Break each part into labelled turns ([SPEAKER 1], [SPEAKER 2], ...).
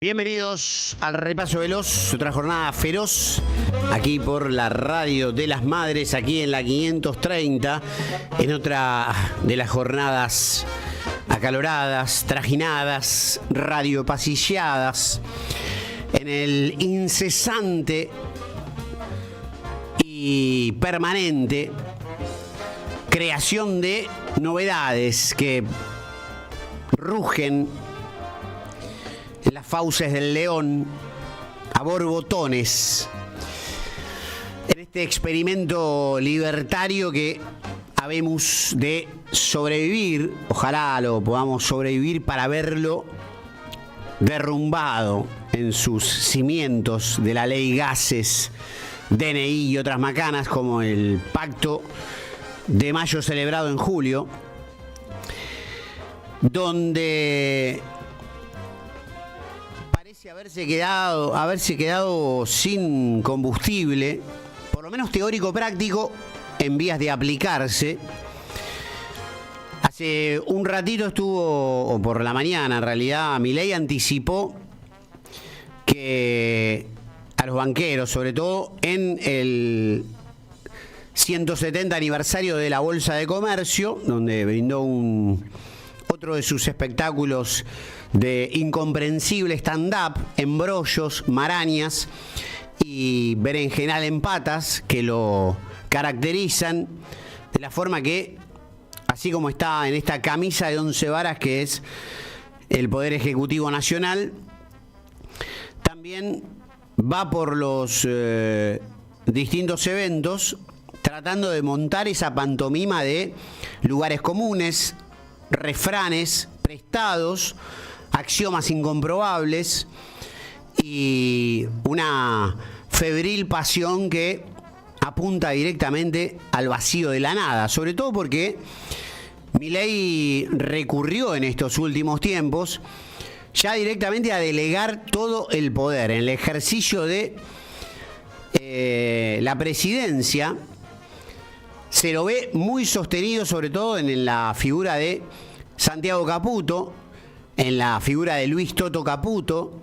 [SPEAKER 1] Bienvenidos al repaso veloz, otra jornada feroz, aquí por la radio de las madres, aquí en la 530, en otra de las jornadas acaloradas, trajinadas, radiopasilladas, en el incesante y permanente creación de novedades que rugen en las fauces del león a borbotones, en este experimento libertario que habemos de sobrevivir. Ojalá lo podamos sobrevivir para verlo derrumbado en sus cimientos de la ley Gases, DNI y otras macanas, como el Pacto de Mayo celebrado en julio, donde haberse quedado sin combustible, por lo menos teórico práctico, en vías de aplicarse. Hace un ratito estuvo, o por la mañana en realidad, Milei anticipó que a los banqueros, sobre todo en el 170 aniversario de la Bolsa de Comercio, donde brindó otro de sus espectáculos de incomprensible stand-up, embrollos, marañas y berenjenal en patas, que lo caracterizan de la forma que, así como está en esta camisa de 11 varas que es el Poder Ejecutivo Nacional, también va por los distintos eventos tratando de montar esa pantomima de lugares comunes, refranes prestados, axiomas incomprobables y una febril pasión que apunta directamente al vacío de la nada, sobre todo porque Milei recurrió en estos últimos tiempos ya directamente a delegar todo el poder en el ejercicio de la presidencia. Se lo ve muy sostenido, sobre todo en la figura de Santiago Caputo, en la figura de Luis Toto Caputo,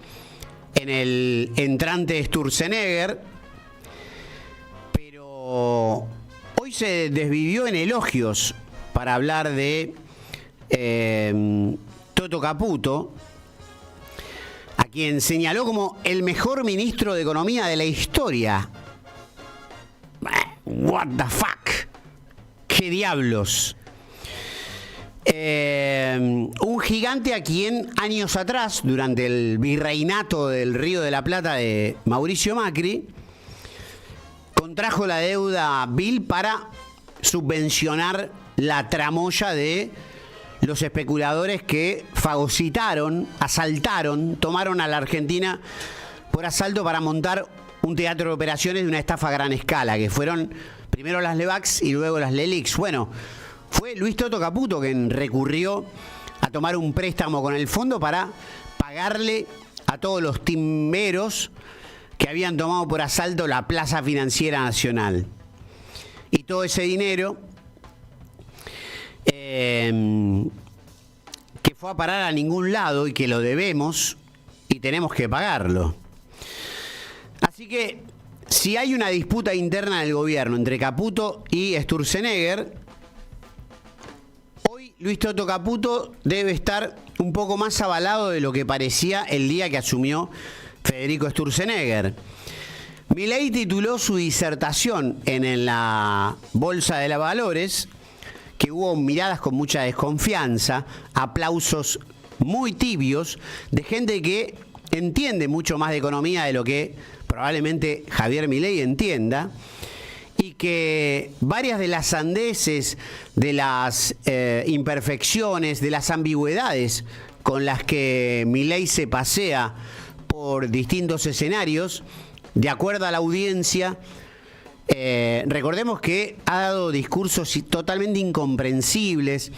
[SPEAKER 1] en el entrante Sturzenegger, pero hoy se desvivió en elogios para hablar de Toto Caputo, a quien señaló como el mejor ministro de Economía de la historia. What the fuck? ¿Qué diablos? Un gigante a quien años atrás, durante el virreinato del Río de la Plata de Mauricio Macri, contrajo la deuda vil para subvencionar la tramoya de los especuladores que fagocitaron, asaltaron, tomaron a la Argentina por asalto para montar un teatro de operaciones de una estafa a gran escala, que fueron primero las Levax y luego las Lelix. Bueno, fue Luis Toto Caputo quien recurrió a tomar un préstamo con el fondo para pagarle a todos los timberos que habían tomado por asalto la Plaza Financiera Nacional. Y todo ese dinero que fue a parar a ningún lado y que lo debemos y tenemos que pagarlo. Así que si hay una disputa interna del gobierno entre Caputo y Sturzenegger, hoy Luis Toto Caputo debe estar un poco más avalado de lo que parecía el día que asumió Federico Sturzenegger. Milei tituló su disertación en la Bolsa de Valores, que hubo miradas con mucha desconfianza, aplausos muy tibios de gente que entiende mucho más de economía de lo que probablemente Javier Milei entienda, y que varias de las sandeces, de las imperfecciones, de las ambigüedades con las que Milei se pasea por distintos escenarios, de acuerdo a la audiencia, recordemos que ha dado discursos totalmente incomprensibles,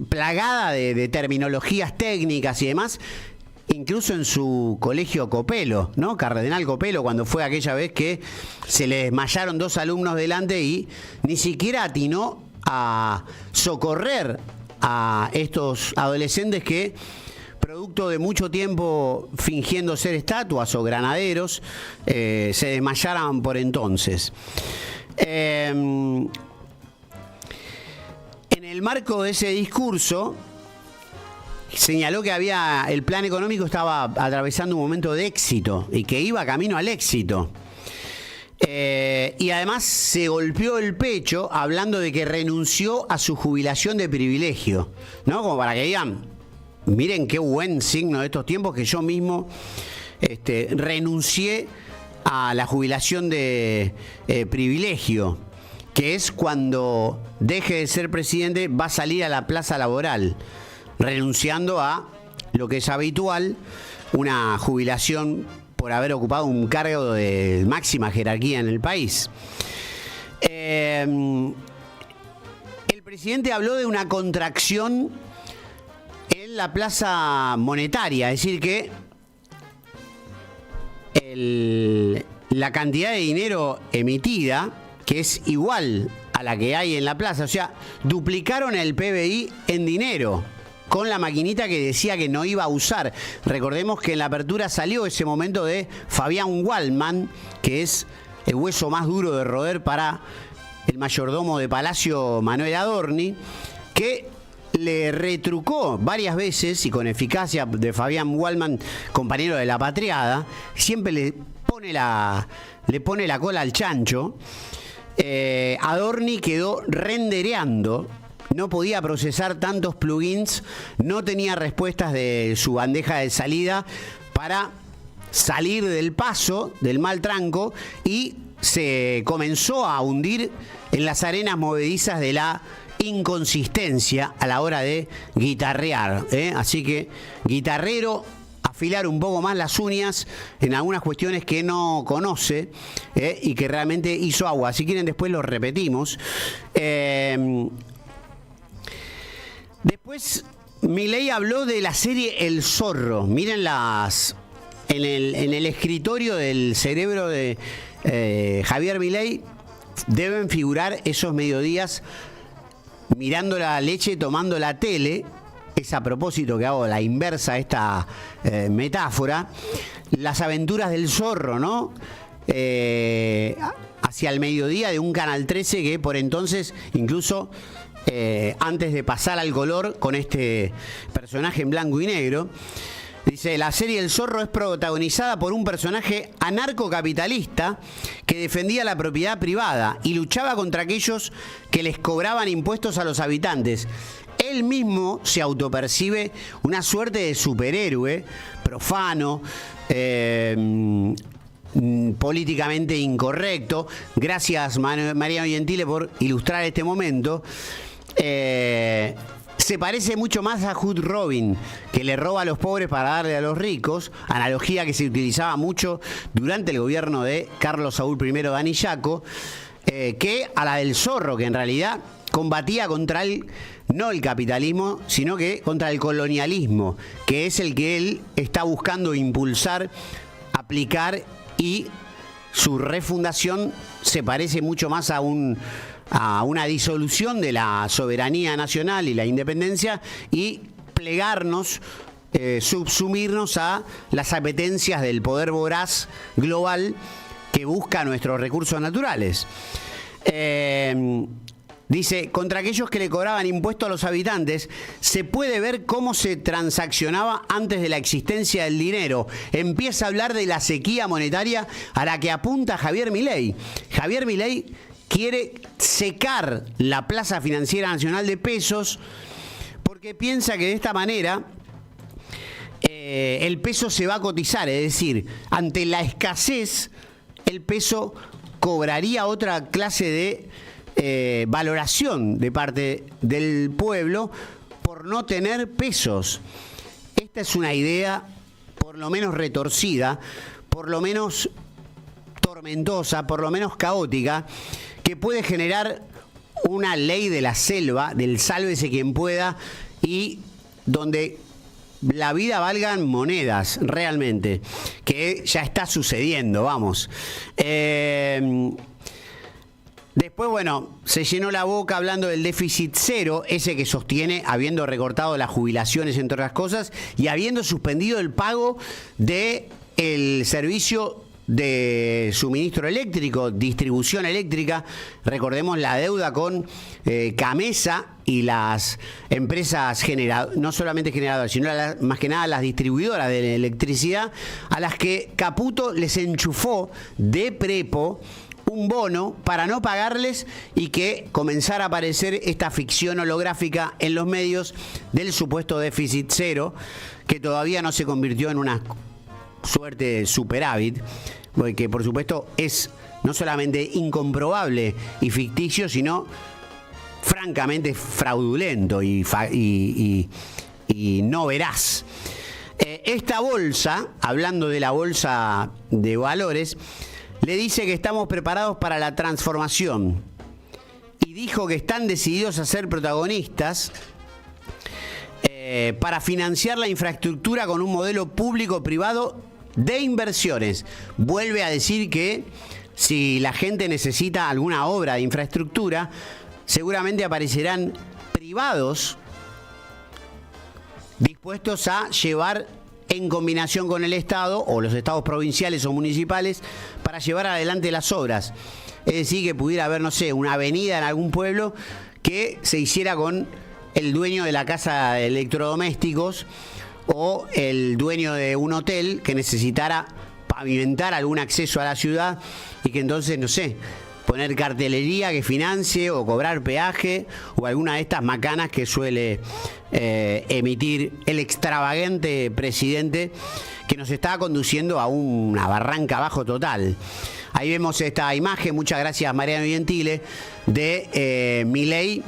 [SPEAKER 1] plagada de terminologías técnicas y demás, incluso en su colegio Copelo, ¿no? Cardenal Copelo, cuando fue aquella vez que se le desmayaron 2 alumnos delante y ni siquiera atinó a socorrer a estos adolescentes que producto de mucho tiempo fingiendo ser estatuas o granaderos, se desmayaran por entonces. En el marco de ese discurso, señaló que el plan económico estaba atravesando un momento de éxito y que iba camino al éxito. Y además se golpeó el pecho hablando de que renunció a su jubilación de privilegio, ¿no? Como para que digan, miren qué buen signo de estos tiempos que yo mismo renuncié a la jubilación de privilegio, que es cuando deje de ser presidente va a salir a la plaza laboral, renunciando a lo que es habitual, una jubilación por haber ocupado un cargo de máxima jerarquía en el país. El presidente habló de una contracción en la plaza monetaria, es decir que la cantidad de dinero emitida, que es igual a la que hay en la plaza, o sea, duplicaron el PBI en dinero, con la maquinita que decía que no iba a usar. Recordemos que en la apertura salió ese momento de Fabián Waldman, que es el hueso más duro de roer para el mayordomo de Palacio Manuel Adorni, que le retrucó varias veces y con eficacia de Fabián Waldman, compañero de la patriada, siempre le pone la cola al chancho. Adorni quedó rendereando, no podía procesar tantos plugins, no tenía respuestas de su bandeja de salida para salir del paso, del mal tranco, y se comenzó a hundir en las arenas movedizas de la inconsistencia a la hora de guitarrear, ¿eh? Así que, guitarrero, afilar un poco más las uñas en algunas cuestiones que no conoce, y que realmente hizo agua. Si quieren después lo repetimos. Después, Milei habló de la serie El Zorro. Miren en el escritorio del cerebro de Javier Milei deben figurar esos mediodías mirando la leche, tomando la tele. Es a propósito que hago la inversa a esta metáfora. Las aventuras del zorro, ¿no? Hacia el mediodía de un Canal 13 que por entonces incluso... antes de pasar al color con este personaje en blanco y negro, dice: la serie El Zorro es protagonizada por un personaje anarcocapitalista que defendía la propiedad privada y luchaba contra aquellos que les cobraban impuestos a los habitantes. Él mismo se autopercibe una suerte de superhéroe profano, políticamente incorrecto. Gracias, Mariano Gentile, por ilustrar este momento. Se parece mucho más a Hood Robin, que le roba a los pobres para darle a los ricos, analogía que se utilizaba mucho durante el gobierno de Carlos Saúl I D'Anillaco, que a la del Zorro, que en realidad combatía contra no el capitalismo, sino que contra el colonialismo, que es el que él está buscando impulsar, aplicar, y su refundación se parece mucho más a una disolución de la soberanía nacional y la independencia y plegarnos, subsumirnos a las apetencias del poder voraz global que busca nuestros recursos naturales. Dice, contra aquellos que le cobraban impuestos a los habitantes, se puede ver cómo se transaccionaba antes de la existencia del dinero. Empieza a hablar de la sequía monetaria a la que apunta Javier Milei. Javier Milei quiere secar la plaza financiera nacional de pesos porque piensa que de esta manera el peso se va a cotizar, es decir, ante la escasez el peso cobraría otra clase de valoración de parte del pueblo por no tener pesos. Esta es una idea por lo menos retorcida, por lo menos tormentosa, por lo menos caótica, que puede generar una ley de la selva, del sálvese quien pueda, y donde la vida valgan monedas realmente, que ya está sucediendo, vamos. Después, bueno, se llenó la boca hablando del déficit cero, ese que sostiene, habiendo recortado las jubilaciones, entre otras cosas, y habiendo suspendido el pago del servicio de suministro eléctrico, distribución eléctrica. Recordemos la deuda con Camesa y las empresas no solamente generadoras, sino más que nada las distribuidoras de electricidad, a las que Caputo les enchufó de prepo un bono para no pagarles y que comenzara a aparecer esta ficción holográfica en los medios del supuesto déficit cero, que todavía no se convirtió en una suerte de superávit, que por supuesto es no solamente incomprobable y ficticio, sino francamente fraudulento y no veraz. Esta bolsa, hablando de la bolsa de valores, le dice que estamos preparados para la transformación y dijo que están decididos a ser protagonistas para financiar la infraestructura con un modelo público-privado de inversiones. Vuelve a decir que si la gente necesita alguna obra de infraestructura, seguramente aparecerán privados dispuestos a llevar en combinación con el Estado o los estados provinciales o municipales para llevar adelante las obras. Es decir, que pudiera haber, no sé, una avenida en algún pueblo que se hiciera con el dueño de la casa de electrodomésticos o el dueño de un hotel que necesitara pavimentar algún acceso a la ciudad y que entonces, no sé, poner cartelería que financie o cobrar peaje o alguna de estas macanas que suele emitir el extravagante presidente que nos está conduciendo a una barranca abajo total. Ahí vemos esta imagen, muchas gracias Mariano Gentile, de Milei.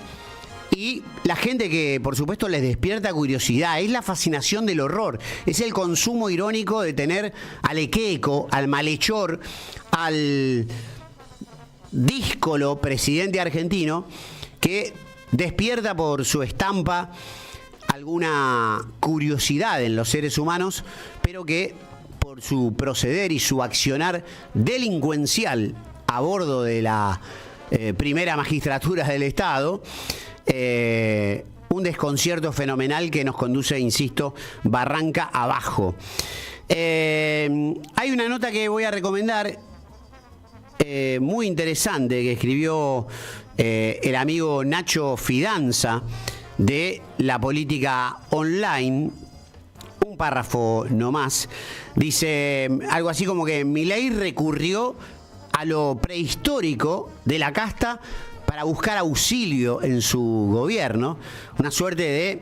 [SPEAKER 1] Y la gente que, por supuesto, les despierta curiosidad, es la fascinación del horror, es el consumo irónico de tener al equeco, al malhechor, al díscolo presidente argentino que despierta por su estampa alguna curiosidad en los seres humanos, pero que por su proceder y su accionar delincuencial a bordo de la primera magistratura del Estado, un desconcierto fenomenal que nos conduce, insisto, barranca abajo. Hay una nota que voy a recomendar muy interesante que escribió el amigo Nacho Fidanza de La Política Online, un párrafo nomás. Dice algo así como que Milei recurrió a lo prehistórico de la casta para buscar auxilio en su gobierno, una suerte de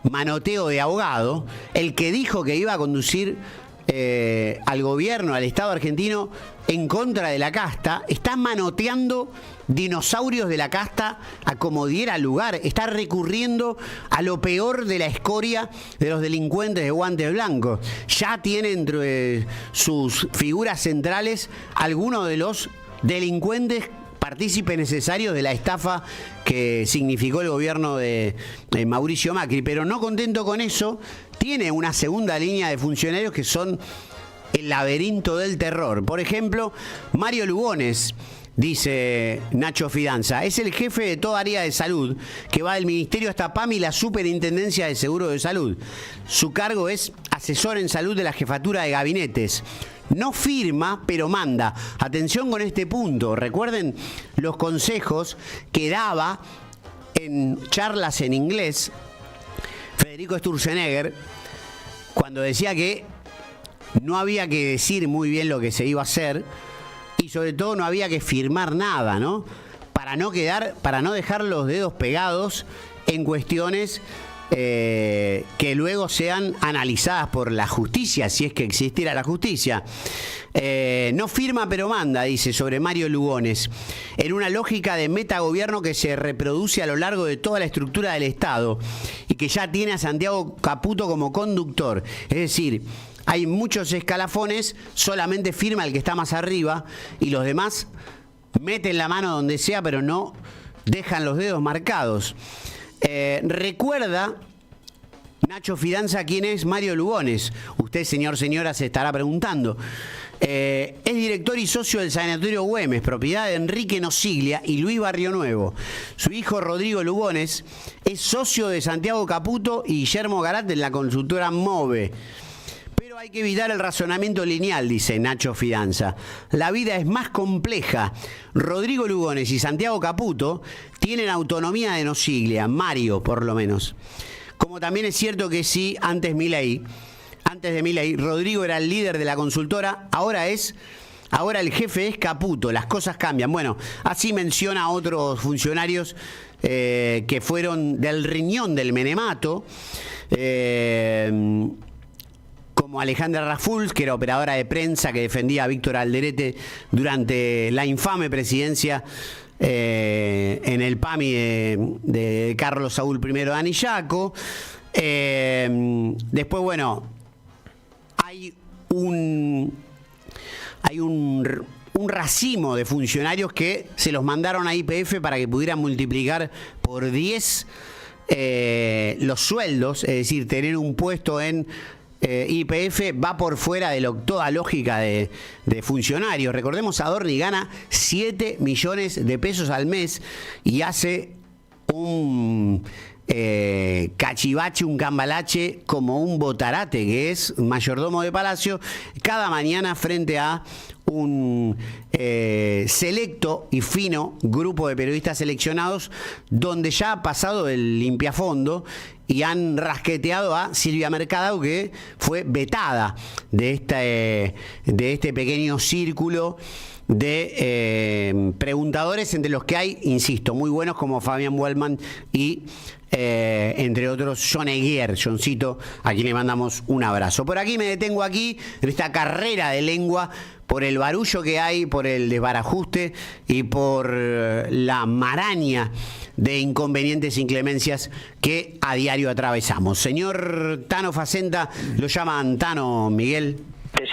[SPEAKER 1] manoteo de abogado, el que dijo que iba a conducir al gobierno, al Estado argentino, en contra de la casta, está manoteando dinosaurios de la casta a como diera lugar, está recurriendo a lo peor de la escoria de los delincuentes de guantes blancos. Ya tiene entre sus figuras centrales algunos de los delincuentes partícipes necesarios de la estafa que significó el gobierno de Mauricio Macri, pero no contento con eso, tiene una segunda línea de funcionarios que son el laberinto del terror. Por ejemplo, Mario Lugones, dice Nacho Fidanza, es el jefe de toda área de salud, que va del Ministerio hasta PAMI y la Superintendencia de Seguro de Salud. Su cargo es asesor en salud de la jefatura de gabinetes. No firma, pero manda. Atención con este punto. Recuerden los consejos que daba en charlas en inglés Federico Sturzenegger cuando decía que no había que decir muy bien lo que se iba a hacer y sobre todo no había que firmar nada, ¿no? Para no dejar los dedos pegados en cuestiones que luego sean analizadas por la justicia, si es que existiera la justicia. No firma pero manda, dice sobre Mario Lugones, en una lógica de metagobierno que se reproduce a lo largo de toda la estructura del Estado y que ya tiene a Santiago Caputo como conductor. Es decir, hay muchos escalafones, solamente firma el que está más arriba y los demás meten la mano donde sea, pero no dejan los dedos marcados. Recuerda Nacho Fidanza, ¿quién es? Mario Lugones. Usted, señora, se estará preguntando. Es director y socio del Sanatorio Güemes, propiedad de Enrique Nosiglia y Luis Barrio Nuevo. Su hijo Rodrigo Lugones es socio de Santiago Caputo y Guillermo Garat en la consultora MOVE. Pero hay que evitar el razonamiento lineal, dice Nacho Fidanza. La vida es más compleja. Rodrigo Lugones y Santiago Caputo tienen autonomía de Nosiglia, Mario por lo menos. Como también es cierto que sí, antes de Milei, Rodrigo era el líder de la consultora, ahora el jefe es Caputo, las cosas cambian. Bueno, así menciona a otros funcionarios que fueron del riñón del menemato, como Alejandra Raffuls, que era operadora de prensa que defendía a Víctor Alderete durante la infame presidencia en el PAMI de Carlos Saúl I de Anillaco. Después, bueno, hay un racimo de funcionarios que se los mandaron a YPF para que pudieran multiplicar por 10 los sueldos, es decir, tener un puesto en YPF va por fuera de toda lógica de funcionarios. Recordemos, Adorni gana 7 millones de pesos al mes y hace un cachivache, un cambalache como un botarate, que es mayordomo de Palacio, cada mañana frente a un selecto y fino grupo de periodistas seleccionados, donde ya ha pasado el limpiafondo y han rasqueteado a Silvia Mercadal, que fue vetada de este pequeño círculo de preguntadores, entre los que hay, insisto, muy buenos como Fabián Wellman y entre otros John Eguier, Johncito, a quien le mandamos un abrazo. Por aquí me detengo en esta carrera de lengua, por el barullo que hay, por el desbarajuste y por la maraña de inconvenientes e inclemencias que a diario atravesamos. Señor Tano Facenta, lo llaman Tano, Miguel.